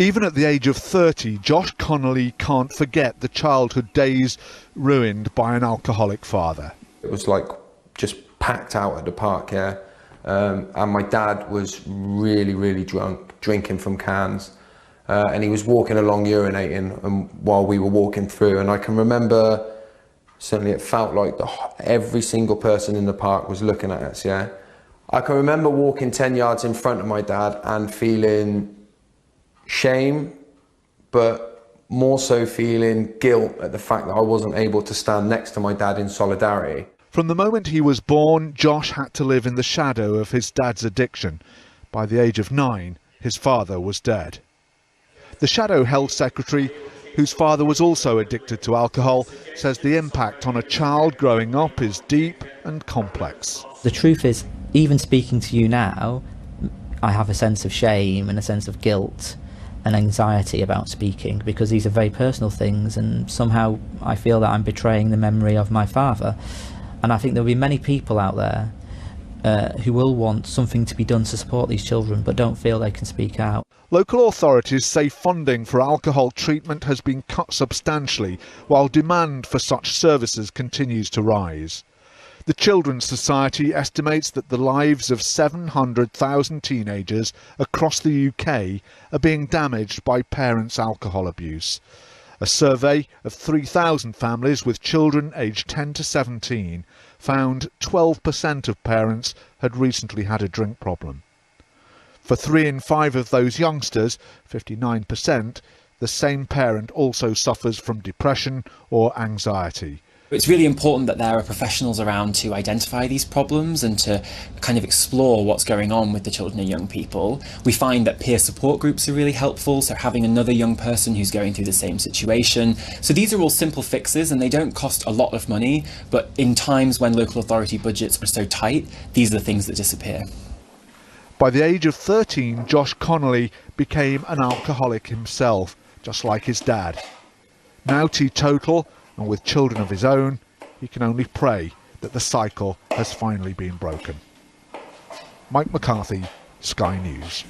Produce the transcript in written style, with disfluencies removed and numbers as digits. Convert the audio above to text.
Even at the age of 30, Josh Connolly can't forget the childhood days ruined by an alcoholic father. It was like just packed out at the park, yeah. And my dad was really, really drunk, drinking from cans. And he was walking along urinating while we were walking through. And I can remember, certainly it felt like every single person in the park was looking at us, yeah. I can remember walking 10 yards in front of my dad and feeling shame, but more so feeling guilt at the fact that I wasn't able to stand next to my dad in solidarity. From the moment he was born, Josh had to live in the shadow of his dad's addiction. By the age of 9, his father was dead. The Shadow Health Secretary, whose father was also addicted to alcohol, says the impact on a child growing up is deep and complex. The truth is, even speaking to you now, I have a sense of shame and a sense of guilt and anxiety about speaking, because these are very personal things, and somehow I feel that I'm betraying the memory of my father. And I think there'll be many people out there who will want something to be done to support these children but don't feel they can speak out. Local authorities say funding for alcohol treatment has been cut substantially, while demand for such services continues to rise. The Children's Society estimates that the lives of 700,000 teenagers across the UK are being damaged by parents' alcohol abuse. A survey of 3,000 families with children aged 10 to 17 found 12% of parents had recently had a drink problem. For 3 in 5 of those youngsters, 59%, the same parent also suffers from depression or anxiety. It's really important that there are professionals around to identify these problems and to kind of explore what's going on with the children and young people. We find that peer support groups are really helpful, so having another young person who's going through the same situation. So these are all simple fixes and they don't cost a lot of money, but in times when local authority budgets are so tight, these are the things that disappear. By the age of 13, Josh Connolly became an alcoholic himself, just like his dad. Now teetotal, and with children of his own, he can only pray that the cycle has finally been broken. Mike McCarthy, Sky News.